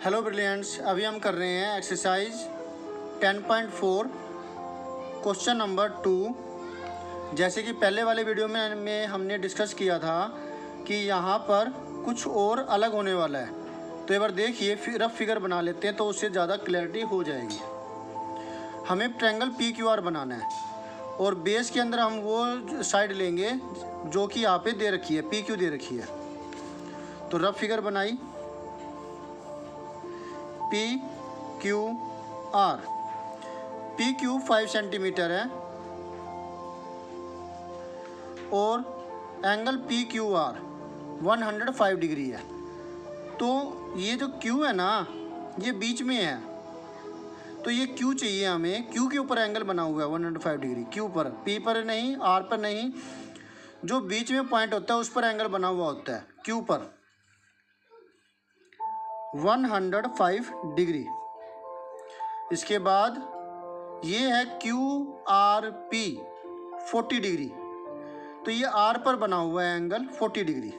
Hello brilliants, अभी हम कर रहे हैं एक्सरसाइज 10.4 क्वेश्चन नंबर 2। जैसे कि पहले वाले वीडियो में हमने डिस्कस किया था कि यहाँ पर कुछ और अलग होने वाला है। तो एक बार देखिए, रफ फिगर बना लेते हैं तो उससे ज़्यादा क्लैरिटी हो जाएगी। हमें ट्रायंगल PQR बनाना है और बेस के अंदर हम वो साइड लेंगे जो कि यहाँ पे दे रखी है, PQ दे रखी है। तो रफ फिगर बनाई PQR। PQ 5 सेंटीमीटर है और एंगल PQR 105 डिग्री है। तो ये जो Q है ना, ये बीच में है, तो ये Q चाहिए हमें। Q के ऊपर एंगल बना हुआ है 105 डिग्री, Q पर, P पर नहीं, R पर नहीं, जो बीच में पॉइंट होता है उस पर एंगल बना हुआ होता है, Q पर 105 डिग्री। इसके बाद ये है QRP 40 डिग्री, तो ये R पर बना हुआ है एंगल 40 डिग्री।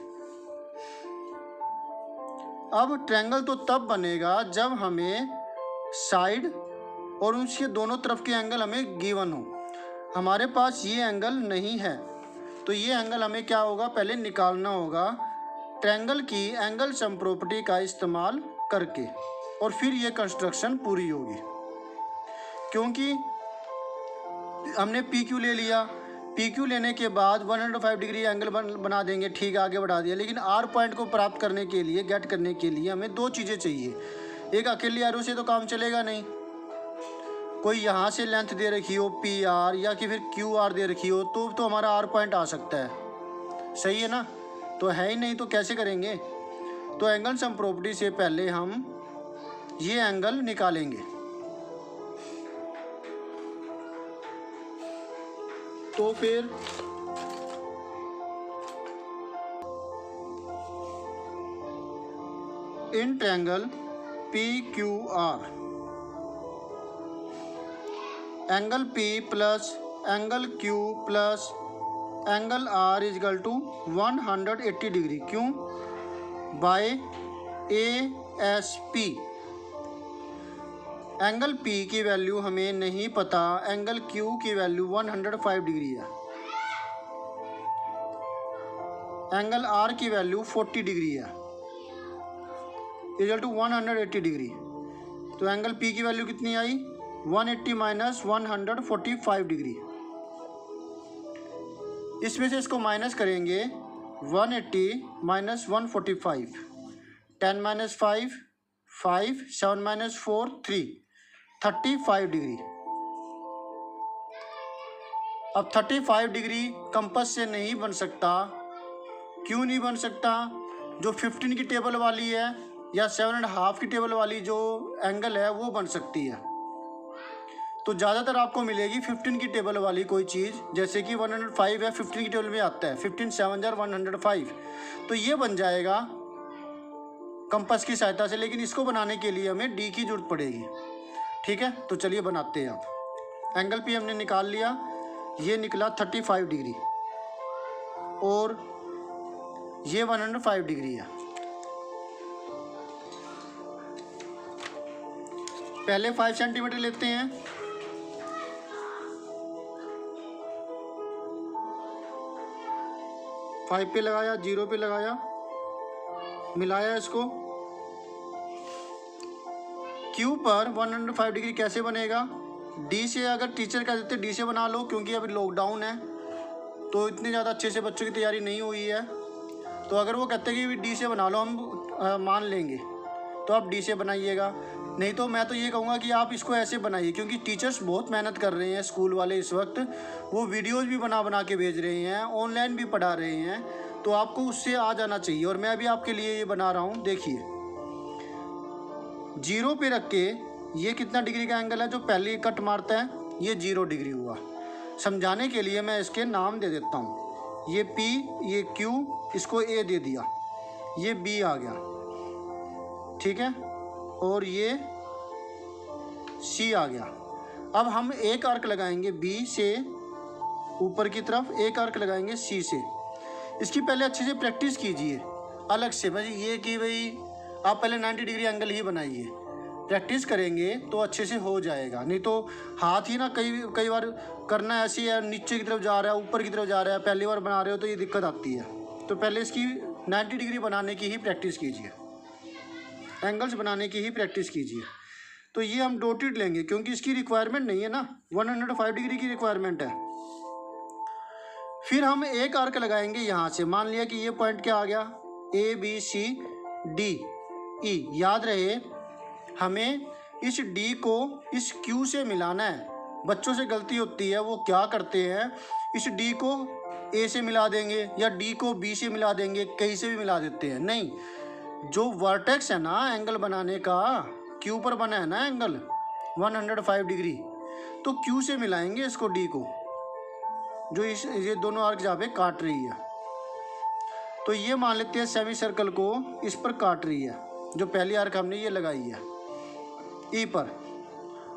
अब ट्रायंगल तो तब बनेगा जब हमें साइड और उसके दोनों तरफ के एंगल हमें गिवन हो। हमारे पास ये एंगल नहीं है, तो ये एंगल हमें क्या होगा, पहले निकालना होगा ट्रायंगल की एंगल सम प्रॉपर्टी का इस्तेमाल करके, और फिर ये कंस्ट्रक्शन पूरी होगी। क्योंकि हमने PQ ले लिया, PQ लेने के बाद 105 डिग्री एंगल बना देंगे, ठीक, आगे बढ़ा दिया। लेकिन R पॉइंट को प्राप्त करने के लिए, गेट करने के लिए हमें दो चीज़ें चाहिए। एक अकेली एरो से तो काम चलेगा नहीं, कोई यहाँ से लेंथ दे रखी हो PR या कि फिर QR दे रखी हो तो हमारा R पॉइंट आ सकता है, सही है ना। तो है ही नहीं तो कैसे करेंगे। तो एंगल सम प्रॉपर्टी से पहले हम ये एंगल निकालेंगे। तो फिर in triangle PQR angle P plus angle Q plus angle R is equal to 180 degree. क्यों? By ASP। एंगल P की वैल्यू हमें नहीं पता, एंगल Q की वैल्यू 105 डिग्री है, एंगल R की वैल्यू 40 डिग्री है, इक्वल टू 180 डिग्री। तो एंगल P की वैल्यू कितनी आई, 180 माइनस 145 डिग्री। इसमें से इसको माइनस करेंगे, 180 माइनस 145, 10 माइनस 5 5, 7 माइनस 4 3, 35 डिग्री। अब 35 डिग्री कंपास से नहीं बन सकता। क्यों नहीं बन सकता? जो 15 की टेबल वाली है या 7.5 की टेबल वाली जो एंगल है वो बन सकती है। तो ज़्यादातर आपको मिलेगी 15 की टेबल वाली कोई चीज़, जैसे कि 105 है, 15 की टेबल में आता है, 15 7 105, तो ये बन जाएगा कंपास की सहायता से। लेकिन इसको बनाने के लिए हमें D की जरूरत पड़ेगी, ठीक है। तो चलिए बनाते हैं। अब एंगल P हमने निकाल लिया, ये निकला 35 डिग्री और ये 105 डिग्री है। पहले 5 सेंटीमीटर लेते हैं, फाइव पे लगाया, 0 पे लगाया, मिलाया इसको। Q पर 105 डिग्री कैसे बनेगा? D से, अगर टीचर कह देते D से बना लो, क्योंकि अभी लॉकडाउन है तो इतनी ज़्यादा अच्छे से बच्चों की तैयारी नहीं हुई है। तो अगर वो कहते हैं कि D से बना लो, हम मान लेंगे, तो आप D से बनाइएगा। नहीं तो मैं तो ये कहूँगा कि आप इसको ऐसे बनाइए, क्योंकि टीचर्स बहुत मेहनत कर रहे हैं स्कूल वाले इस वक्त, वो वीडियोस भी बना के भेज रहे हैं, ऑनलाइन भी पढ़ा रहे हैं, तो आपको उससे आ जाना चाहिए। और मैं अभी आपके लिए ये बना रहा हूँ, देखिए 0 पे रख के ये कितना डिग्री का एंगल है जो पहले कट मारता है, ये 0 डिग्री हुआ। समझाने के लिए मैं इसके नाम दे देता हूँ, ये P, ये Q, इसको A दे दिया, ये B आ गया, ठीक है, और ये C आ गया। अब हम एक आर्क लगाएंगे B से ऊपर की तरफ, एक आर्क लगाएंगे C से। इसकी पहले अच्छे से प्रैक्टिस कीजिए अलग से, भाई ये कि भाई आप पहले 90 डिग्री एंगल ही बनाइए, प्रैक्टिस करेंगे तो अच्छे से हो जाएगा। नहीं तो हाथ ही ना कई बार करना ऐसी है, नीचे की तरफ जा रहा है, ऊपर की तरफ जा रहा है, पहली बार बना रहे हो तो ये दिक्कत आती है। तो पहले इसकी 90 डिग्री बनाने की ही प्रैक्टिस कीजिए, एंगल्स बनाने की ही प्रैक्टिस कीजिए। तो ये हम डॉटेड लेंगे क्योंकि इसकी रिक्वायरमेंट नहीं है ना, 105 डिग्री की रिक्वायरमेंट है। फिर हम एक आर्क लगाएंगे यहाँ से, मान लिया कि ये पॉइंट क्या आ गया, ABCDE। याद रहे हमें इस D को इस Q से मिलाना है। बच्चों से गलती होती है, वो क्या करते हैं, इस D को A से मिला देंगे या D को B से मिला देंगे, कहीं से भी मिला देते हैं। नहीं, जो वर्टेक्स है ना एंगल बनाने का, Q पर बना है ना एंगल 105 डिग्री, तो Q से मिलाएंगे इसको, D को, जो ये दोनों आर्क जहाँ पे काट रही है। तो ये मान लेते हैं सेमी सर्कल को इस पर काट रही है, जो पहली आर्क हमने ये लगाई है E पर।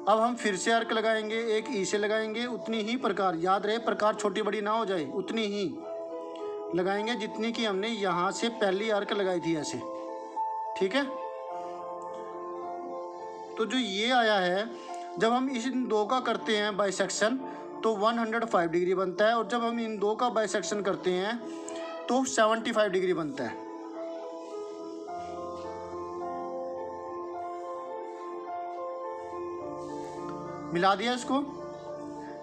अब हम फिर से आर्क लगाएंगे, एक E से लगाएंगे, उतनी ही प्रकार, याद रहे प्रकार छोटी बड़ी ना हो जाए, उतनी ही लगाएंगे जितनी कि हमने यहाँ से पहली आर्क लगाई थी ऐसे, ठीक है। तो जो ये आया है, जब हम इन दो का करते हैं बाइसेक्शन तो 105 डिग्री बनता है, और जब हम इन दो का बाइसेक्शन करते हैं तो 75 डिग्री बनता है। मिला दिया इसको,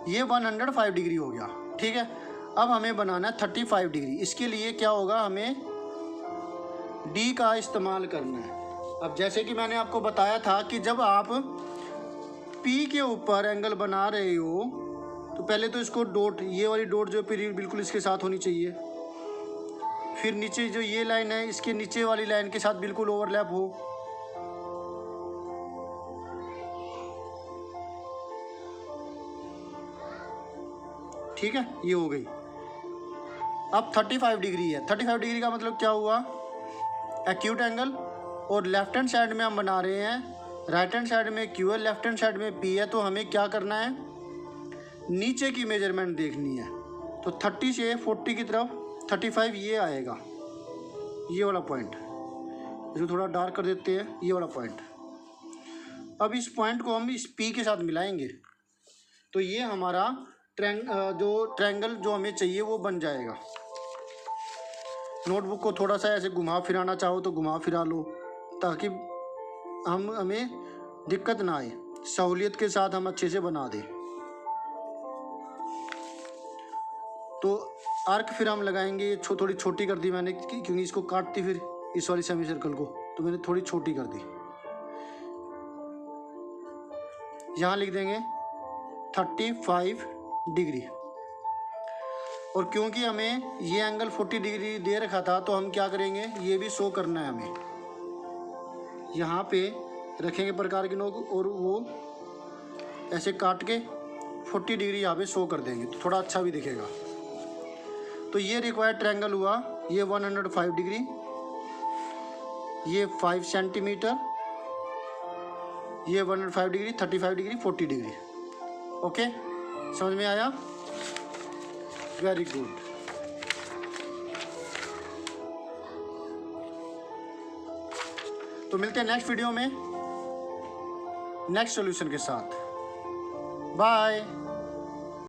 ये 105 डिग्री हो गया, ठीक है। अब हमें बनाना है 35 डिग्री। इसके लिए क्या होगा, हमें D का इस्तेमाल करना है। अब जैसे कि मैंने आपको बताया था कि जब आप P के ऊपर एंगल बना रहे हो तो पहले तो इसको डॉट, ये वाली डॉट जो बिल्कुल इसके साथ होनी चाहिए। फिर नीचे जो ये लाइन है, इसके नीचे वाली लाइन के साथ बिल्कुल ओवरलैप हो। ठीक है, ये हो गई। अब 35 डिग्री है। 35 डिग्री का मतलब क्या हुआ, एक्यूट एंगल, और लेफ्ट हैंड साइड में हम बना रहे हैं, राइट हैंड साइड में Q है, लेफ्ट हैंड साइड में P है। तो हमें क्या करना है, नीचे की मेजरमेंट देखनी है। तो 30 से 40 की तरफ 35 ये आएगा, ये वाला पॉइंट, इसको थोड़ा डार्क कर देते हैं, ये वाला पॉइंट। अब इस पॉइंट को हम इस P के साथ मिलाएंगे तो ये हमारा ट्रायंगल जो हमें चाहिए वो बन जाएगा। नोटबुक को थोड़ा सा ऐसे घुमा फिराना चाहो तो घुमा फिरा लो, ताकि हमें दिक्कत ना आए, सहूलियत के साथ हम अच्छे से बना दें। तो आर्क फिर हम लगाएंगे, ये थोड़ी छोटी कर दी मैंने क्योंकि इसको काटती फिर इस वाली सेमी सर्कल को, तो मैंने थोड़ी छोटी कर दी। यहाँ लिख देंगे 35 डिग्री। और क्योंकि हमें ये एंगल 40 डिग्री दे रखा था तो हम क्या करेंगे, ये भी शो करना है हमें। यहाँ पे रखेंगे प्रकार की नोक और वो ऐसे काट के 40 डिग्री यहाँ पे शो कर देंगे तो थोड़ा अच्छा भी दिखेगा। तो ये रिक्वायर्ड ट्रायंगल हुआ, ये 105 डिग्री, ये 5 सेंटीमीटर, ये 105 डिग्री, 35 डिग्री, 40 डिग्री। ओके, समझ में आया? Very good. तो मिलते हैं नेक्स्ट वीडियो में नेक्स्ट सॉल्यूशन के साथ। बाय।